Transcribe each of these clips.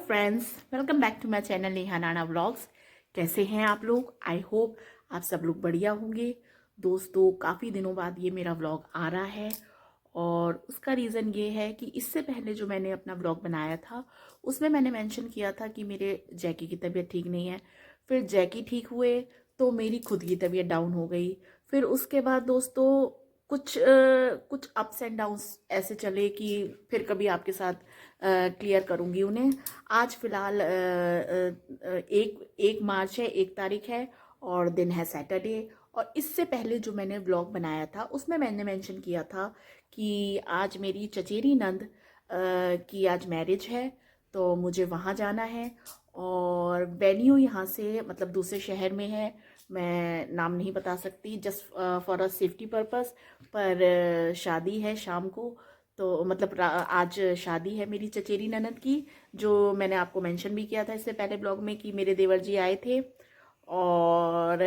Friends, welcome back to my channel Neha Nana vlogs. कैसे हैं आप लोग? आई होप आप सब लोग बढ़िया होंगे। दोस्तों, काफ़ी दिनों बाद ये मेरा व्लॉग आ रहा है और उसका रीज़न ये है कि इससे पहले जो मैंने अपना व्लॉग बनाया था उसमें मैंने मेंशन किया था कि मेरे जैकी की तबीयत ठीक नहीं है। फिर जैकी ठीक हुए तो मेरी खुद की तबीयत डाउन हो गई। फिर उसके बाद दोस्तों कुछ अप्स एंड डाउन्स ऐसे चले कि फिर कभी आपके साथ क्लियर करूँगी उन्हें। आज फिलहाल 1 मार्च है, 1 तारीख है और दिन है सैटरडे। और इससे पहले जो मैंने व्लॉग बनाया था उसमें मैंने मेंशन किया था कि आज मेरी चचेरी नंद की आज मैरिज है, तो मुझे वहाँ जाना है। और वेन्यू यहाँ से मतलब दूसरे शहर में है, मैं नाम नहीं बता सकती, just for a safety purpose. पर शादी है शाम को, तो मतलब आज शादी है मेरी चचेरी ननद की, जो मैंने आपको मेंशन भी किया था इससे पहले ब्लॉग में कि मेरे देवर जी आए थे। और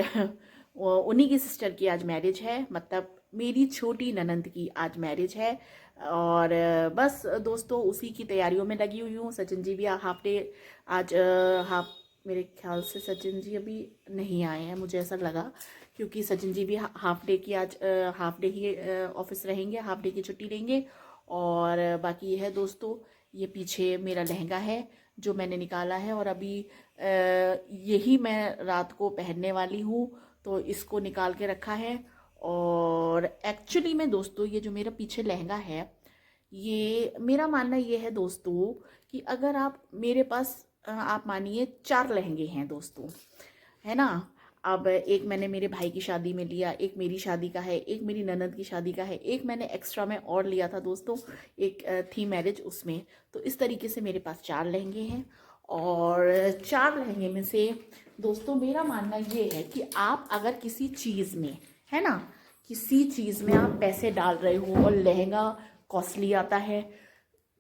उन्हीं की सिस्टर की आज मैरिज है, मतलब मेरी छोटी ननद की आज मैरिज है। और बस दोस्तों उसी की तैयारियों में लगी हुई हूँ। सचिन जी भी हाफ डे आज हाफ, मेरे ख्याल से सचिन जी अभी नहीं आए हैं, मुझे ऐसा लगा, क्योंकि सचिन जी भी हाफ डे की आज हाफ डे ही ऑफिस रहेंगे, हाफ डे की छुट्टी लेंगे। और बाकी ये है दोस्तों, ये पीछे मेरा लहंगा है जो मैंने निकाला है और अभी यही मैं रात को पहनने वाली हूँ, तो इसको निकाल के रखा है। और एक्चुअली में दोस्तों ये जो मेरा पीछे लहंगा है, ये मेरा मानना ये है दोस्तों कि अगर आप मेरे पास आप मानिए 4 लहंगे हैं दोस्तों, है ना। अब एक मैंने मेरे भाई की शादी में लिया, एक मेरी शादी का है, एक मेरी ननद की शादी का है, एक मैंने एक्स्ट्रा में और लिया था दोस्तों, एक थी मैरिज उसमें। तो इस तरीके से मेरे पास 4 लहंगे हैं। और 4 लहंगे में से दोस्तों मेरा मानना ये है कि आप अगर किसी चीज़ में, है ना, किसी चीज़ में आप पैसे डाल रहे हो और लहंगा कॉस्टली आता है,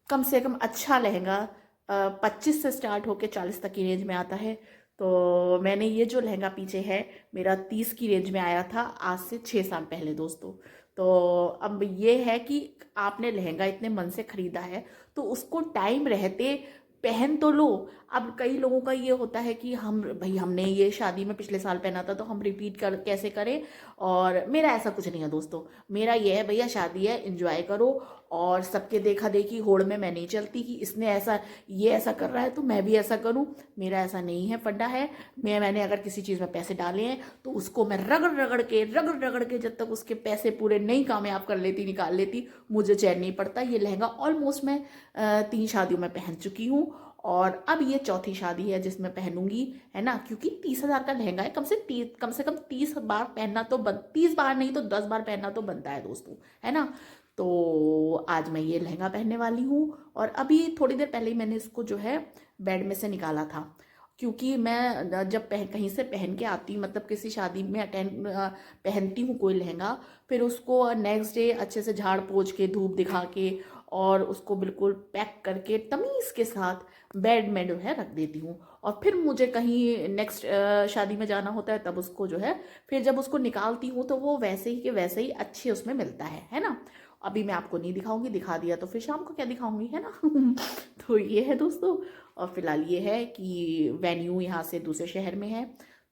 कम से कम अच्छा लहंगा 25 से स्टार्ट होके 40 तक की रेंज में आता है। तो मैंने ये जो लहंगा पीछे है मेरा 30 की रेंज में आया था आज से 6 साल पहले दोस्तों। तो अब ये है कि आपने लहंगा इतने मन से खरीदा है तो उसको टाइम रहते पहन तो लो। अब कई लोगों का ये होता है कि हम भाई हमने ये शादी में पिछले साल पहना था तो हम रिपीट कर कैसे करें। और मेरा ऐसा कुछ नहीं है दोस्तों, मेरा ये है भैया शादी है, एंजॉय करो। और सबके देखा देखी होड़ में मैं नहीं चलती कि इसने ऐसा ये ऐसा कर रहा है तो मैं भी ऐसा करूं। मेरा ऐसा नहीं है, फंडा है। मैंने अगर किसी चीज़ में पैसे डाले हैं तो उसको मैं रगड़ रगड़ के जब तक उसके पैसे पूरे नहीं कामयाब कर लेती, निकाल लेती, मुझे चैन नहीं पड़ता। ये लहंगा ऑलमोस्ट मैं 3 शादियों में पहन चुकी हूँ और अब ये चौथी शादी है जिसमें पहनूंगी, है ना। क्योंकि 30,000 का लहंगा है, कम से कम 30 बार पहनना तो 30 बार नहीं तो 10 बार पहनना तो बनता है दोस्तों, है ना। तो आज मैं ये लहंगा पहनने वाली हूँ और अभी थोड़ी देर पहले ही मैंने इसको जो है बेड में से निकाला था। क्योंकि मैं जब कहीं से पहन के आती हूँ, मतलब किसी शादी में पहनती हूँ कोई लहंगा, फिर उसको नेक्स्ट डे अच्छे से झाड़ पोंछ के धूप दिखा के और उसको बिल्कुल पैक करके तमीज़ के साथ बेड में जो है रख देती हूँ। और फिर मुझे कहीं नेक्स्ट शादी में जाना होता है तब उसको जो है फिर जब उसको निकालती हूँ तो वो वैसे ही के वैसे ही अच्छे उसमें मिलता है ना। अभी मैं आपको नहीं दिखाऊंगी, दिखा दिया तो फिर शाम को क्या दिखाऊंगी, है ना। तो ये है दोस्तों। और फिलहाल ये है कि वेन्यू यहाँ से दूसरे शहर में है,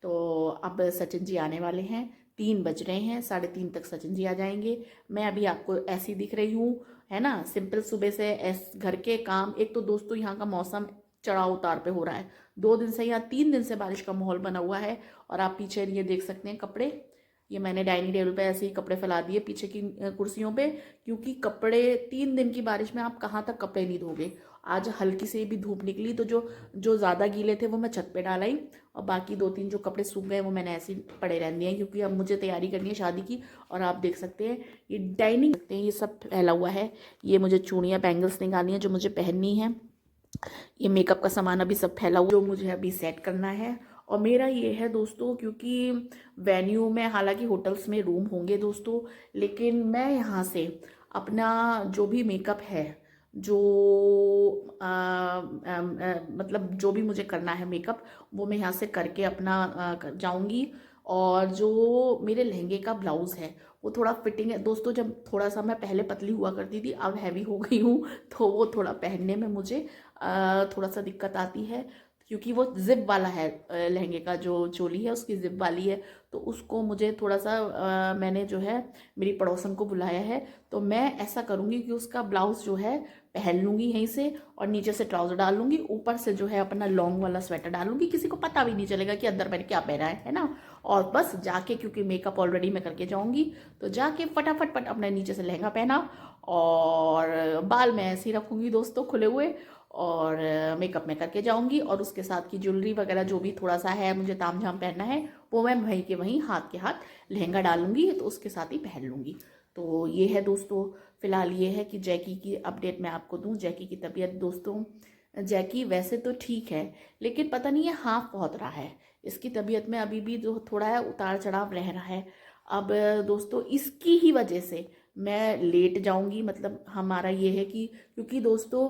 तो अब सचिन जी आने वाले हैं, 3 बज रहे हैं, 3:30 तक सचिन जी आ जाएंगे। मैं अभी आपको ऐसी दिख रही हूँ, है ना, सिंपल सुबह से घर के काम। एक तो दोस्तों यहाँ का मौसम चढ़ाव उतार पे हो रहा है, 2 दिन से या 3 दिन से बारिश का माहौल बना हुआ है। और आप पीछे ये देख सकते हैं कपड़े, ये मैंने डाइनिंग टेबल पे ऐसे ही कपड़े फैला दिए पीछे की कुर्सियों पे, क्योंकि कपड़े 3 दिन की बारिश में आप कहाँ तक कपड़े नहीं धोगे। आज हल्की से भी धूप निकली तो जो जो ज़्यादा गीले थे वो मैं छत पे डाल आई और बाकी 2-3 जो कपड़े सूख गए वो मैंने ऐसे ही पड़े रहने दिए, क्योंकि अब मुझे तैयारी करनी है शादी की। और आप देख सकते हैं ये डाइनिंग सकते हैं, ये सब फैला हुआ है। ये मुझे चूड़ियाँ बैंगल्स निकालनी है जो मुझे पहननी है। ये मेकअप का सामान अभी सब फैला हुआ जो मुझे अभी सेट करना है। और मेरा ये है दोस्तों, क्योंकि वेन्यू में हालांकि होटल्स में रूम होंगे दोस्तों, लेकिन मैं यहाँ से अपना जो भी मेकअप है, जो मतलब जो भी मुझे करना है मेकअप, वो मैं यहाँ से करके अपना जाऊँगी। और जो मेरे लहंगे का ब्लाउज़ है वो थोड़ा फिटिंग है दोस्तों। जब थोड़ा सा मैं पहले पतली हुआ करती थी, अब हैवी हो गई हूँ, तो वो थोड़ा पहनने में मुझे थोड़ा सा दिक्कत आती है, क्योंकि वो जिप वाला है। लहंगे का जो चोली है उसकी जिप वाली है, तो उसको मुझे थोड़ा सा मैंने जो है मेरी पड़ोसन को बुलाया है, तो मैं ऐसा करूँगी कि उसका ब्लाउज़ जो है पहन लूँगी यहीं से, और नीचे से ट्राउज़र डाल लूँगी, ऊपर से जो है अपना लॉन्ग वाला स्वेटर डाल लूँगी, किसी को पता भी नहीं चलेगा कि अंदर मैंने क्या पहना है ना। और बस जाके, क्योंकि मेकअप ऑलरेडी मैं करके जाऊँगी, तो जाके फटाफट अपने नीचे से लहंगा पहना, और बाल मैं ऐसे ही रखूँगी दोस्तों खुले हुए, और मेकअप मैं करके जाऊँगी, और उसके साथ की ज्वेलरी वगैरह जो भी थोड़ा सा है मुझे ताम झाम पहनना है, वो मैं वहीं के वहीं हाथ के हाथ लहंगा डाल लूँगी, तो उसके साथ ही पहन लूँगी। तो ये है दोस्तों, फ़िलहाल ये है कि जैकी की अपडेट मैं आपको दूँ। जैकी की तबीयत दोस्तों, जैकी वैसे तो ठीक है, लेकिन पता नहीं है हाँफ बहुत रहा है। इसकी तबीयत में अभी भी जो थोड़ा है उतार चढ़ाव रह रहा है। अब दोस्तों इसकी ही वजह से मैं लेट जाऊंगी, मतलब हमारा ये है कि, क्योंकि दोस्तों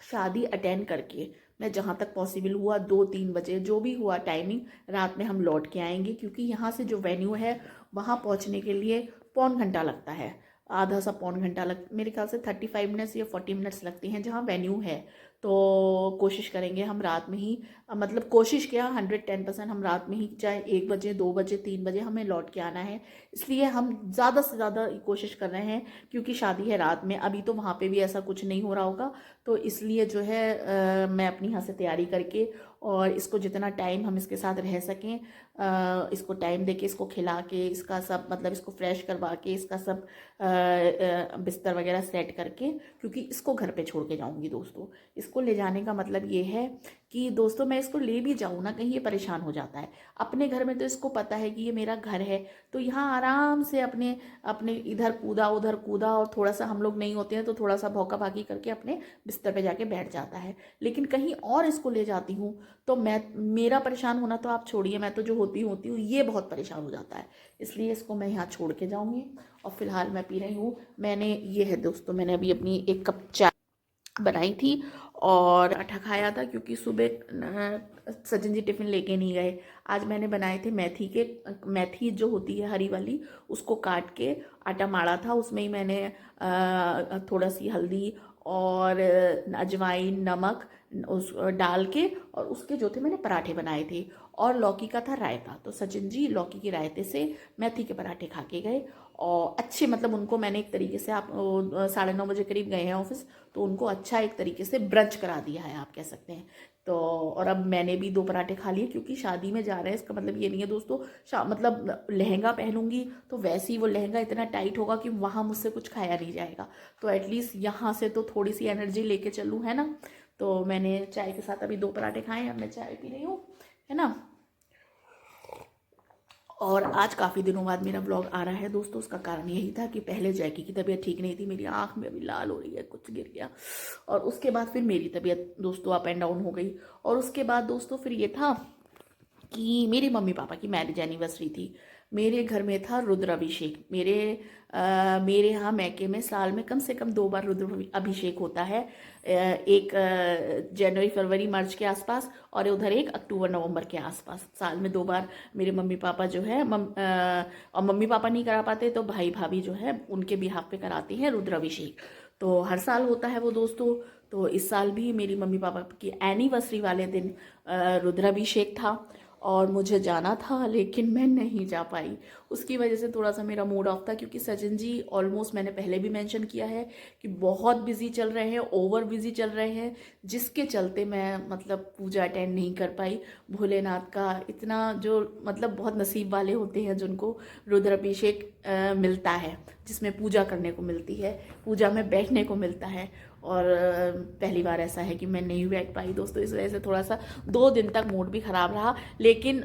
शादी अटेंड करके मैं जहाँ तक पॉसिबल हुआ 2-3 बजे जो भी हुआ टाइमिंग, रात में हम लौट के आएंगे, क्योंकि यहाँ से जो वेन्यू है वहाँ पहुँचने के लिए पौन घंटा लगता है, आधा सा पौन घंटा मेरे ख्याल से 35 मिनट्स या 40 मिनट्स लगते हैं जहाँ वेन्यू है। तो कोशिश करेंगे हम रात में ही, मतलब कोशिश क्या 110% हम रात में ही, चाहे 1 बजे 2 बजे 3 बजे हमें लौट के आना है। इसलिए हम ज़्यादा से ज़्यादा कोशिश कर रहे हैं, क्योंकि शादी है रात में, अभी तो वहाँ पे भी ऐसा कुछ नहीं हो रहा होगा, तो इसलिए जो है मैं अपनी यहाँ से तैयारी करके, और इसको जितना टाइम हम इसके साथ रह सकें, इसको टाइम देके, इसको खिला के, इसका सब मतलब इसको फ्रेश करवा के, इसका सब बिस्तर वगैरह सेट करके, क्योंकि इसको घर पे छोड़ के जाऊंगी दोस्तों। इसको ले जाने का मतलब ये है कि दोस्तों मैं इसको ले भी जाऊँ ना, कहीं ये परेशान हो जाता है। अपने घर में तो इसको पता है कि ये मेरा घर है, तो यहाँ आराम से अपने अपने इधर कूदा उधर कूदा, और थोड़ा सा हम लोग नहीं होते हैं तो थोड़ा सा भौका भागी करके अपने बिस्तर पे जाके बैठ जाता है। लेकिन कहीं और इसको ले जाती हूँ तो मेरा परेशान होना तो आप छोड़िए, मैं तो जो होती हूँ ये बहुत परेशान हो जाता है। इसलिए इसको मैं यहाँ छोड़ के जाऊँगी। और फिलहाल मैं पी रही हूँ, मैंने ये है दोस्तों, मैंने अभी अपनी 1 कप चाय बनाई थी और आटा खाया था, क्योंकि सुबह सचिन जी टिफ़िन लेके नहीं गए। आज मैंने बनाए थे मेथी जो होती है हरी वाली, उसको काट के आटा माड़ा था, उसमें ही मैंने थोड़ा सी हल्दी और अजवाइन नमक उस डाल के, और उसके जो थे मैंने पराठे बनाए थे, और लौकी का था रायता। तो सचिन जी लौकी के रायते से मेथी के पराठे खा के गए, और अच्छे, मतलब उनको मैंने एक तरीके से, आप 9:30 बजे करीब गए हैं ऑफिस, तो उनको अच्छा एक तरीके से ब्रंच करा दिया है आप कह सकते हैं। तो और अब मैंने भी 2 पराठे खा लिए, क्योंकि शादी में जा रहे हैं, इसका मतलब ये नहीं है दोस्तों मतलब लहंगा पहनूंगी तो वैसे ही वो लहंगा इतना टाइट होगा कि वहाँ मुझसे कुछ खाया नहीं जाएगा, तो एटलीस्ट यहाँ से तो थोड़ी सी एनर्जी लेके चलूँ, है ना। तो मैंने चाय के साथ अभी 2 पराठे खाए हैं, अब मैं चाय पी रही हूँ, है ना। और आज काफ़ी दिनों बाद मेरा ब्लॉग आ रहा है दोस्तों, उसका कारण यही था कि पहले जैकी की तबीयत ठीक नहीं थी, मेरी आंख में अभी लाल हो रही है, कुछ गिर गया, और उसके बाद फिर मेरी तबीयत दोस्तों अप एंड डाउन हो गई। और उसके बाद दोस्तों फिर ये था कि मेरे मम्मी पापा की मैरिज एनिवर्सरी थी, मेरे घर में था रुद्र अभिषेक। मेरे यहाँ मैके में साल में कम से कम 2 बार रुद्र अभिषेक होता है, एक जनवरी फरवरी मार्च के आसपास, और उधर एक अक्टूबर नवंबर के आसपास, साल में 2 बार मेरे मम्मी पापा जो है और मम्मी पापा नहीं करा पाते तो भाई भाभी जो है उनके बिहाफ पे कराते हैं रुद्र अभिषेक। तो हर साल होता है वो दोस्तों। तो इस साल भी मेरी मम्मी पापा की एनिवर्सरी वाले दिन रुद्राभिषेक था, और मुझे जाना था, लेकिन मैं नहीं जा पाई। उसकी वजह से थोड़ा सा मेरा मूड ऑफ था, क्योंकि सचिन जी ऑलमोस्ट, मैंने पहले भी मेंशन किया है कि बहुत बिजी चल रहे हैं, ओवर बिजी चल रहे हैं, जिसके चलते मैं मतलब पूजा अटेंड नहीं कर पाई। भोलेनाथ का इतना जो मतलब बहुत नसीब वाले होते हैं जिनको रुद्राभिषेक मिलता है, जिसमें पूजा करने को मिलती है, पूजा में बैठने को मिलता है, और पहली बार ऐसा है कि मैं नहीं बैठ पाई दोस्तों। इस वजह से थोड़ा सा 2 दिन तक मूड भी ख़राब रहा। लेकिन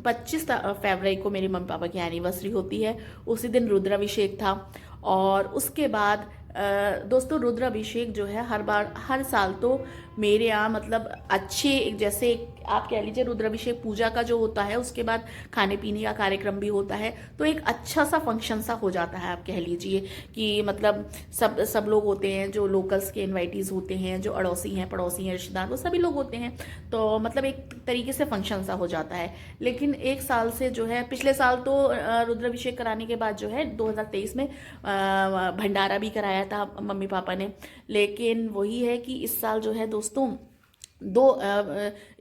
25 फरवरी को मेरे मम्मी पापा की एनिवर्सरी होती है, उसी दिन रुद्राभिषेक था, और उसके बाद दोस्तों रुद्राभिषेक जो है हर साल तो मेरे यहाँ मतलब अच्छे, जैसे आप कह लीजिए रुद्राभिषेक पूजा का जो होता है उसके बाद खाने पीने का कार्यक्रम भी होता है, तो एक अच्छा सा फंक्शन सा हो जाता है। आप कह लीजिए कि मतलब सब लोग होते हैं, जो लोकल्स के इनवाइटीज होते हैं, जो अड़ोसी हैं पड़ोसी हैं रिश्तेदार, वो सभी लोग होते हैं, तो मतलब एक तरीके से फंक्शन सा हो जाता है। लेकिन एक साल से जो है, पिछले साल तो रुद्राभिषेक कराने के बाद जो है 2023 में भंडारा भी कराया था मम्मी पापा ने। लेकिन वही है कि इस साल जो है दोस्तों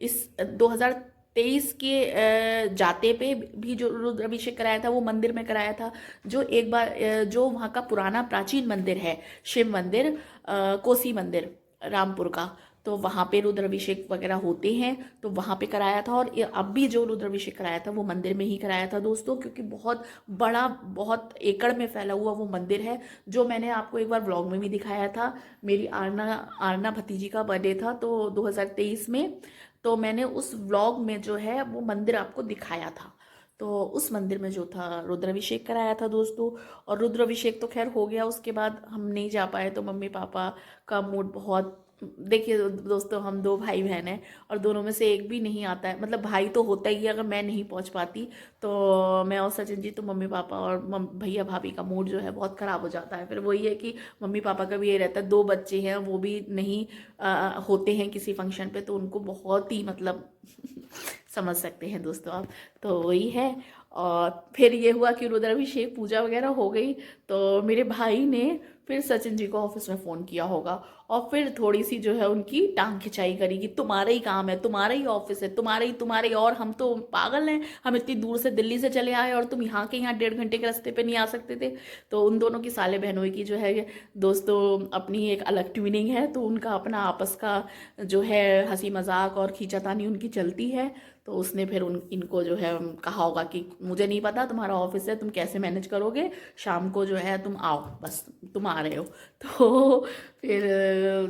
इस 2023 के जाते पे भी जो रुद्राभिषेक कराया था वो मंदिर में कराया था, जो एक बार जो वहाँ का पुराना प्राचीन मंदिर है, शिव मंदिर, कोसी मंदिर रामपुर का, तो वहाँ पे रुद्राभिषेक वगैरह होते हैं, तो वहाँ पे कराया था। और अब भी जो रुद्राभिषेक कराया था वो मंदिर में ही कराया था दोस्तों, क्योंकि बहुत बड़ा, बहुत एकड़ में फैला हुआ वो मंदिर है, जो मैंने आपको एक बार व्लॉग में भी दिखाया था। मेरी आरना भतीजी का बर्थडे था तो 2023 में, तो मैंने उस व्लॉग में जो है वो मंदिर आपको दिखाया था। तो उस मंदिर में जो था रुद्राभिषेक कराया था दोस्तों। और रुद्राभिषेक तो खैर हो गया, उसके बाद हम नहीं जा पाए, तो मम्मी पापा का मूड बहुत, देखिए दोस्तों हम दो भाई बहन हैं और दोनों में से एक भी नहीं आता है, मतलब भाई तो होता ही है, अगर मैं नहीं पहुंच पाती तो मैं और सचिन जी, तो मम्मी पापा और भैया भाभी का मूड जो है बहुत ख़राब हो जाता है। फिर वही है कि मम्मी पापा का भी ये रहता है, दो बच्चे हैं, वो भी नहीं होते हैं किसी फंक्शन पे, तो उनको बहुत ही मतलब समझ सकते हैं दोस्तों आप। तो वही है। और फिर ये हुआ कि रुद्राभिषेक पूजा वगैरह हो गई, तो मेरे भाई ने फिर सचिन जी को ऑफिस में फ़ोन किया होगा और फिर थोड़ी सी जो है उनकी टांग खिंचाई करी कि तुम्हारा ही काम है, तुम्हारा ही ऑफिस है, तुम्हारे, और हम तो पागल हैं, हम इतनी दूर से दिल्ली से चले आए और तुम यहाँ के यहाँ 1.5 घंटे के रास्ते पे नहीं आ सकते थे। तो उन दोनों की साले बहनों की जो है दोस्तों अपनी एक अलग ट्यूनिंग है, तो उनका अपना आपस का जो है हंसी मजाक और खींचातानी उनकी चलती है। तो उसने फिर इनको जो है कहा होगा कि मुझे नहीं पता, तुम्हारा ऑफिस है, तुम कैसे मैनेज करोगे, शाम को जो है तुम आओ, बस तुम आ रहे हो। तो फिर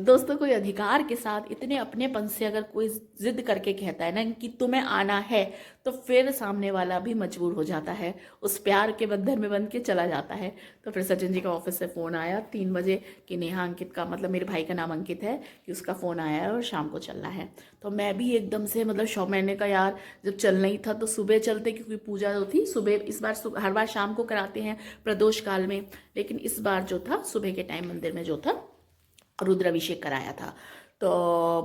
दोस्तों कोई अधिकार के साथ इतने अपनेपन से अगर कोई जिद करके कहता है ना कि तुम्हें आना है, तो फिर सामने वाला भी मजबूर हो जाता है, उस प्यार के बंधन में बंध के चला जाता है। तो फिर सचिन जी का ऑफिस से फ़ोन आया 3 बजे कि नेहा, अंकित का मतलब मेरे भाई का नाम अंकित है, कि उसका फ़ोन आया है और शाम को चलना है। तो मैं भी एकदम से मतलब मैंने कहा यार जब चलना ही था तो सुबह चलते, क्योंकि पूजा जो थी सुबह, इस बार हर बार शाम को कराते हैं प्रदोष काल में, लेकिन इस बार जो था सुबह के टाइम मंदिर में जो था रुद्राभिषेक कराया था, तो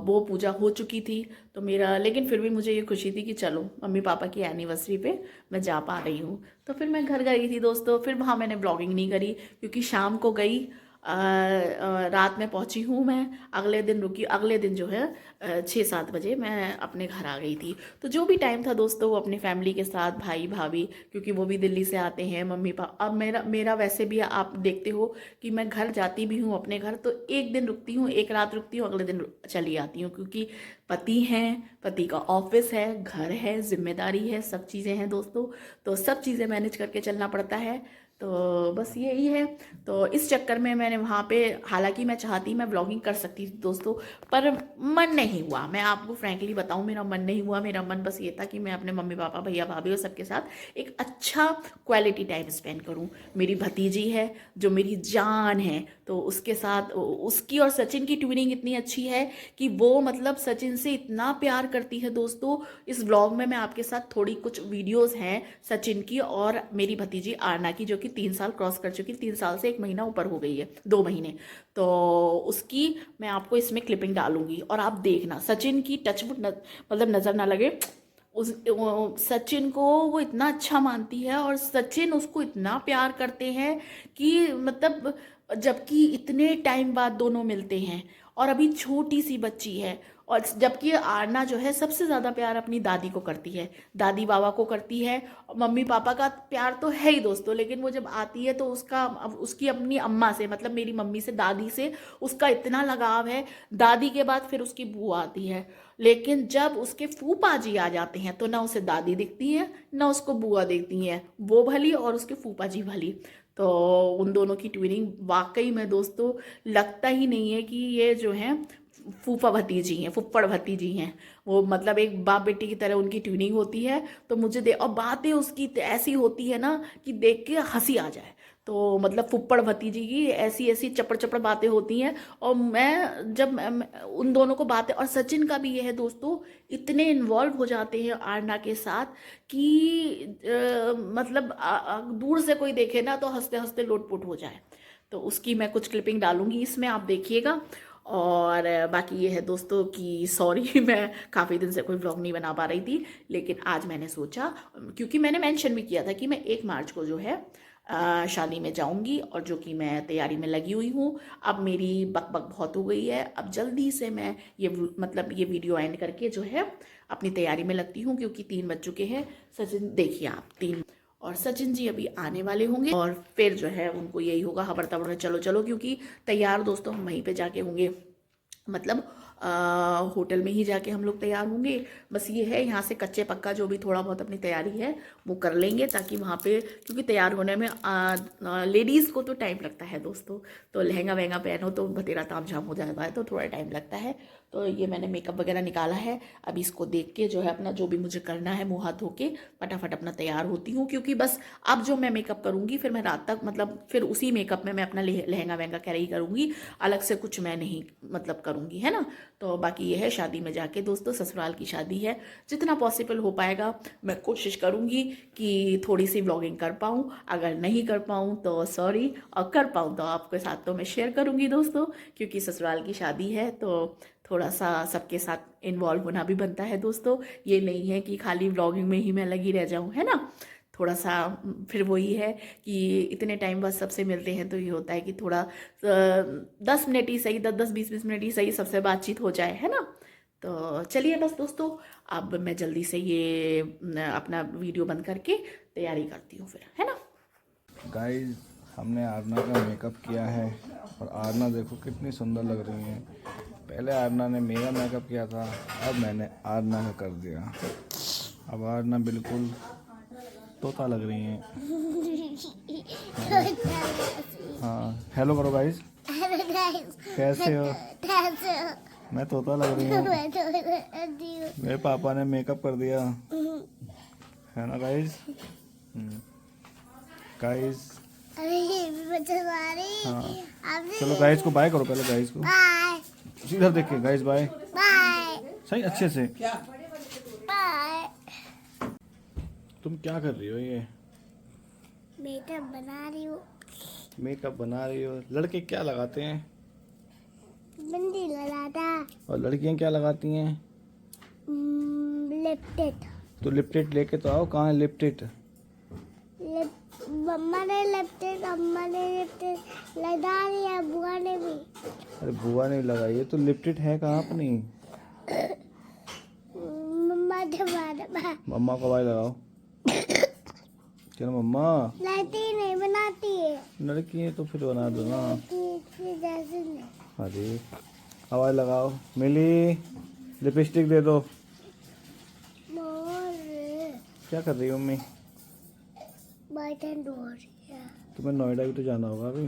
वो पूजा हो चुकी थी। तो मेरा, लेकिन फिर भी मुझे ये खुशी थी कि चलो मम्मी पापा की एनिवर्सरी पे मैं जा पा रही हूँ। तो फिर मैं घर गई थी दोस्तों, फिर वहाँ मैंने ब्लॉगिंग नहीं करी, क्योंकि शाम को गई, रात में पहुंची हूँ मैं, अगले दिन रुकी, अगले दिन जो है 6-7 बजे मैं अपने घर आ गई थी। तो जो भी टाइम था दोस्तों वो अपनी फैमिली के साथ, भाई भाभी, क्योंकि वो भी दिल्ली से आते हैं, मम्मी पापा। अब मेरा वैसे भी आप देखते हो कि मैं घर जाती भी हूँ अपने घर, तो एक दिन रुकती हूँ, एक रात रुकती हूँ, अगले दिन चली आती हूँ, क्योंकि पति हैं, पति का ऑफिस है, घर है, जिम्मेदारी है, सब चीज़ें हैं दोस्तों, तो सब चीज़ें मैनेज करके चलना पड़ता है। तो बस यही है। तो इस चक्कर में मैंने वहाँ पे, हालांकि मैं चाहती मैं व्लॉगिंग कर सकती थी दोस्तों, पर मन नहीं हुआ, मैं आपको फ्रैंकली बताऊँ, मेरा मन नहीं हुआ। मेरा मन बस ये था कि मैं अपने मम्मी पापा, भैया भाभी और सबके साथ एक अच्छा क्वालिटी टाइम स्पेंड करूँ। मेरी भतीजी है जो मेरी जान है, तो उसके साथ, उसकी और सचिन की ट्यूनिंग इतनी अच्छी है कि वो मतलब सचिन से इतना प्यार करती है दोस्तों। इस व्लॉग में मैं आपके साथ थोड़ी कुछ वीडियोस हैं सचिन की और मेरी भतीजी आरना की, जो कि 3 साल क्रॉस कर चुकी, 3 साल से 1 महीना ऊपर हो गई है, 2 महीने, तो उसकी मैं आपको इसमें क्लिपिंग डालूंगी और आप देखना। सचिन की टचवुड मतलब नज़र ना लगे, सचिन को वो इतना अच्छा मानती है और सचिन उसको इतना प्यार करते हैं कि मतलब, जबकि इतने टाइम बाद दोनों मिलते हैं और अभी छोटी सी बच्ची है, और जबकि आरना जो है सबसे ज़्यादा प्यार अपनी दादी को करती है, दादी बाबा को करती है। मम्मी पापा का प्यार तो है ही दोस्तों, लेकिन वो जब आती है तो उसकी अपनी अम्मा से, मतलब मेरी मम्मी से, दादी से उसका इतना लगाव है। दादी के बाद फिर उसकी बुआ आती है, लेकिन जब उसके फूफा जी आ जाते हैं तो ना उसे दादी दिखती है ना उसको बुआ दिखती है, वो भली और उसके फूफा जी भली। तो उन दोनों की ट्विनिंग वाकई में दोस्तों लगता ही नहीं है कि ये जो है फूफा भतीजी हैं, फुफ्फड़ भतीजी हैं। वो मतलब एक बाप बेटी की तरह उनकी ट्यूनिंग होती है। तो मुझे और बातें उसकी ऐसी होती है ना कि देख के हंसी आ जाए। तो मतलब फुप्पड़ भतीजी की ऐसी ऐसी चपड़ चपड़ बातें होती हैं। और मैं जब उन दोनों को बातें, और सचिन का भी ये है दोस्तों, इतने इन्वॉल्व हो जाते हैं आरना के साथ कि मतलब दूर से कोई देखे ना तो हंसते हंसते लोटपोट हो जाए। तो उसकी मैं कुछ क्लिपिंग डालूंगी इसमें, आप देखिएगा। और बाकी ये है दोस्तों कि सॉरी मैं काफ़ी दिन से कोई व्लॉग नहीं बना पा रही थी, लेकिन आज मैंने सोचा, क्योंकि मैंने मेंशन भी किया था कि मैं 1 मार्च को जो है शादी में जाऊंगी, और जो कि मैं तैयारी में लगी हुई हूँ। अब मेरी बक बक बहुत हो गई है, अब जल्दी से मैं मतलब ये वीडियो एंड करके जो है अपनी तैयारी में लगती हूँ, क्योंकि 3 बज चुके हैं। सचिन देखिए आप, 3, और सचिन जी अभी आने वाले होंगे, और फिर जो है उनको यही होगा हबड़ तबड़ में चलो चलो, क्योंकि तैयार दोस्तों हम वहीं पे जाके होंगे, मतलब होटल में ही जाके हम लोग तैयार होंगे। बस ये है, यहाँ से कच्चे पक्का जो भी थोड़ा बहुत अपनी तैयारी है वो कर लेंगे, ताकि वहाँ पे, क्योंकि तैयार होने में लेडीज़ को तो टाइम लगता है दोस्तों। तो लहंगा वहंगा पहनो तो बतेरा ताम झाम हो जाता है, तो थोड़ा टाइम लगता है। तो ये मैंने मेकअप वगैरह निकाला है, अभी इसको देख के जो है अपना जो भी मुझे करना है मुँह हाथ धो के फटाफट अपना तैयार होती हूँ, क्योंकि बस अब जो मैं मेकअप करूँगी फिर मैं रात तक, मतलब फिर उसी मेकअप में मैं अपना लहंगा वहंगा कैरी करूँगी, अलग से कुछ मैं नहीं मतलब करूँगी, है ना। तो बाकी ये है, शादी में जाके दोस्तों, ससुराल की शादी है, जितना पॉसिबल हो पाएगा मैं कोशिश करूँगी कि थोड़ी सी व्लॉगिंग कर पाऊँ। अगर नहीं कर पाऊँ तो सॉरी, और कर पाऊँ तो आपके साथ तो मैं शेयर करूँगी दोस्तों, क्योंकि ससुराल की शादी है तो थोड़ा सा सबके साथ इन्वॉल्व होना भी बनता है दोस्तों। ये नहीं है कि खाली व्लॉगिंग में ही मैं लगी रह जाऊँ, है ना। थोड़ा सा फिर वही है कि इतने टाइम बाद सबसे मिलते हैं, तो ये होता है कि थोड़ा 10 मिनट ही सही, 10-10 20-20 मिनट ही सही, सबसे बातचीत हो जाए, है ना। तो चलिए बस दोस्तों, अब मैं जल्दी से ये अपना वीडियो बंद करके तैयारी करती हूँ फिर, है ना। गाइस, हमने आरना का मेकअप किया है और आरना देखो कितनी सुंदर लग रही है। पहले आरना ने मेरा मेकअप किया था, अब मैंने आरना का कर दिया। अब आरना बिल्कुल तोता लग रही है। हाँ, हेलो करो गाइस। कैसे हो? मैं तोता लग रही हूँ। मेरे पापा ने मेकअप कर दिया है ना गाइस। गाइस हाँ, चलो गाइस को बाय करो, पहले गाइस को इधर देख के, गाइस बाय सही अच्छे से। तुम क्या कर रही हो? ये मेकअप बना रही हूँ। मेकअप बना रही हो? लड़के क्या लगाते हैं? बिंदी लगाता। और लड़कियां क्या लगाती हैं? लिपस्टिक। तो लिपस्टिक लेके तो आओ। कहाँ है लिपस्टिक? मम्मा ने लिपस्टिक, अम्मा ने लिपस्टिक लगा लिया, बुआ ने भी। अरे बुआ ने लगाई है तो लिपस्टिक है कहाँ अपनी? मम्मा दबा मम्मा को आवाज लगाओ। चलो मम्मा। लाती नहीं, बनाती है। लड़की है तो फिर बना दो ना। जैसे नहीं। अरे आवाज लगाओ। मिली लिपस्टिक दे दो। क्या कर रही हो मम्मी? बर्तन धो रही है। तुम्हें नोएडा भी तो जाना होगा अभी।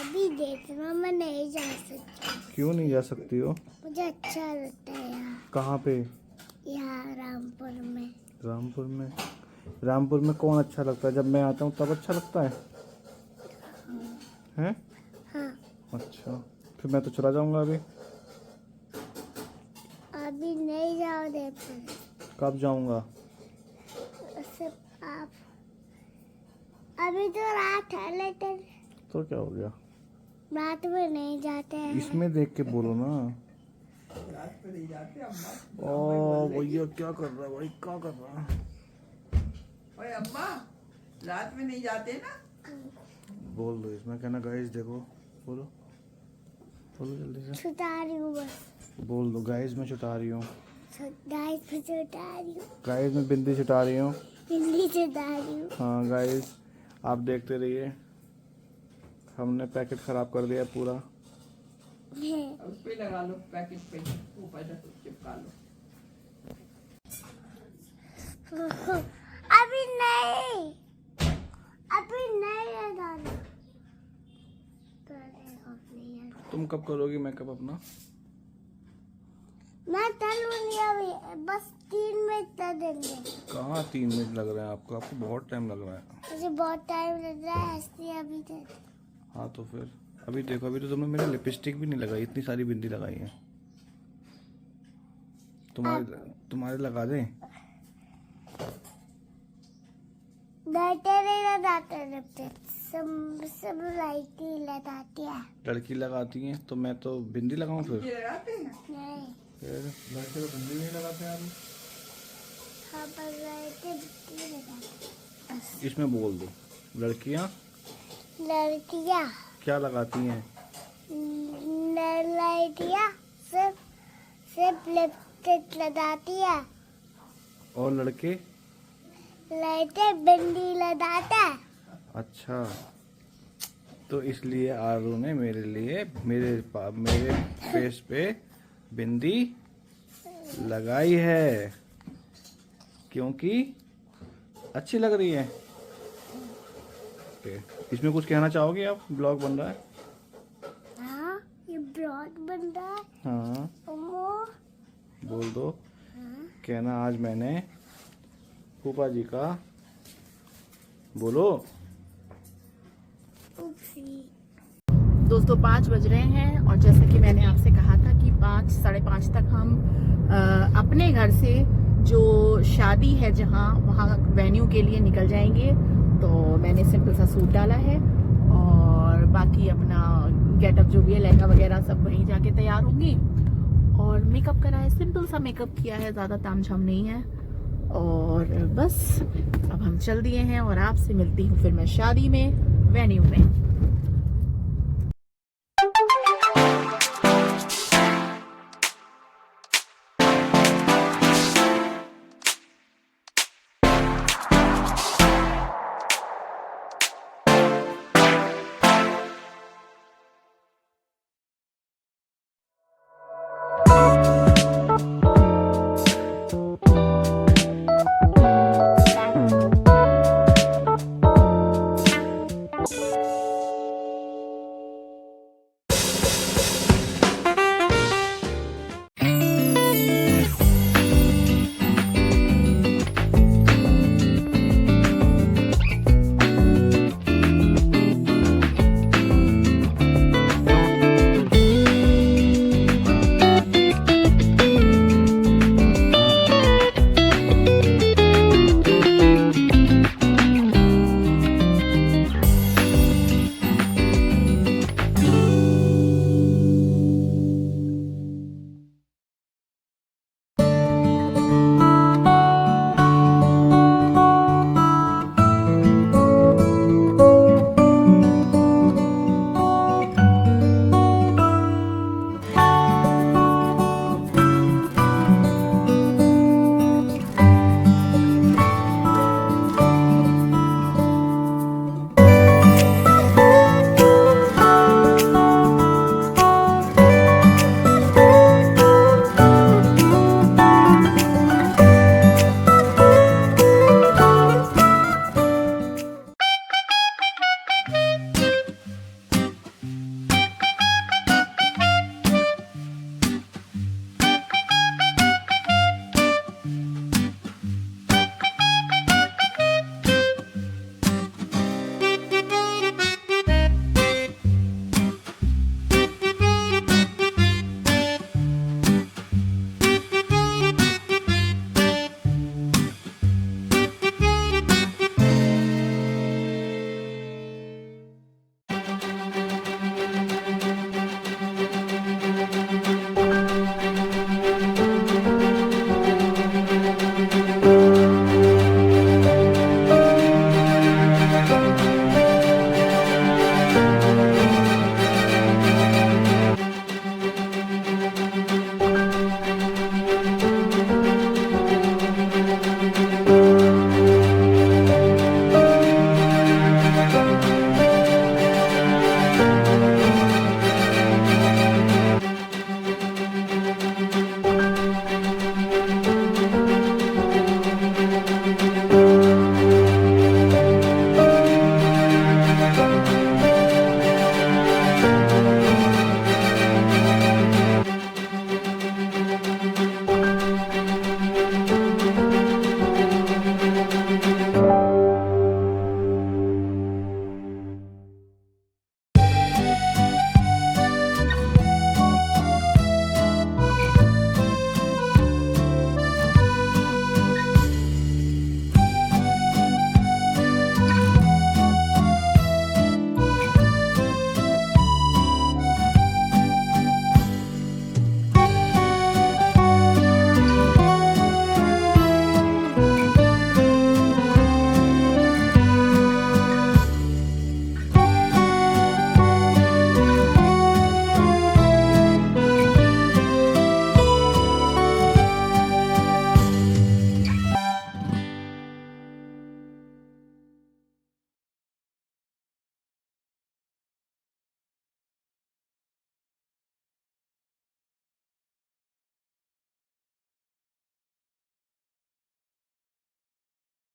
अभी देखना, मैं नहीं जा सकती। क्यों नहीं जा सकती हो? मुझे अच्छा लगता है यहाँ। कहाँ पे? यहाँ रामपुर में। रामपुर में? रामपुर में कौन अच्छा लगता है? जब मैं आता हूँ तब अच्छा लगता है? हैं? हाँ। अच्छा, फिर मैं तो चला जाऊंगा अभी। अभी नहीं जाओ देते। कब जाऊंगा? आप अभी तो रात है, लेकिन तो क्या हो गया? रात में नहीं जाते हैं। इसमें देख के बोलो ना। ओ भैया क्या कर रहा है भाई? क्या कर रहा है? ओए अम्मा, रात में नहीं जाते ना? बोल दो इसमें, कहना गाइस देखो। बोलो बोलो जल्दी से। छुटा रही हूँ बस। बोल दो गाइस मैं छुटा रही हूँ। गाइस में छुटा रही हूँ। गाइस मैं बिंदी छुटा रही हूँ। बिल्ली छुटा रही हूँ। हाँ गाइस आप देखते रहिए, हमने पैकेट खराब कर दिया पूरा। उस पे लगा लो, पैकेट पे ऊपर से चिपका लो। अभी नहीं, अभी नहीं लगाना। तुम कब करोगी मेकअप अपना? मैं तलूंगी अभी, बस 3 मिनट तलेंगे। कहाँ 3 मिनट लग रहे हैं आपको? आपको बहुत टाइम लग रहा है। मुझे बहुत टाइम लग रहा है इसलिए अभी तक। हाँ तो फिर अभी देखो, अभी तो तुमने मेरे लिपस्टिक भी नहीं लगाई, इतनी सारी बिंदी लगाई है। तुम्हारे लगा दें? बैठे नहीं लगाते लिपस्टिक, सब लाइट ही लगाती है। लड़की लगाती हैं तो मैं तो बिंदी लगाऊं फिर? ये लगाते हैं। नहीं, फिर लड़के तो बिंदी नहीं लगाते हैं। हाँ पर लाइटें नहीं लगाते। इसमें बोल दो, लड़कियां लड़कियाँ क्या लगाती हैं? लाइटियाँ सिर्फ लिपस्टिक लगाती है, और लड़के? लाइटें बिंदी लगाते हैं। अच्छा, तो इसलिए आरू ने मेरे लिए मेरे फेस पे बिंदी लगाई है, क्योंकि अच्छी लग रही है। ओके, इसमें कुछ कहना चाहोगे आप? ब्लॉग बन रहा है। हाँ, ये ब्लॉग बन रहा है। हाँ अम्मो, बोल दो। कहना आज मैंने फूफा जी का, बोलो। उपसी। दोस्तों 5 बज रहे हैं और जैसा कि मैंने आपसे कहा था कि 5 साढ़े 5 तक हम अपने घर से जो शादी है जहां वहां वेन्यू के लिए निकल जाएंगे। तो मैंने सिंपल सा सूट डाला है और बाकी अपना गेटअप जो भी है, लहंगा वगैरह सब वहीं जाके तैयार होंगी। और मेकअप करा है, सिंपल सा मेकअप किया है, ज़्यादा तामझाम नहीं है। और बस अब हम चल दिए हैं और आपसे मिलती हूँ फिर मैं शादी में, वेन्यू में।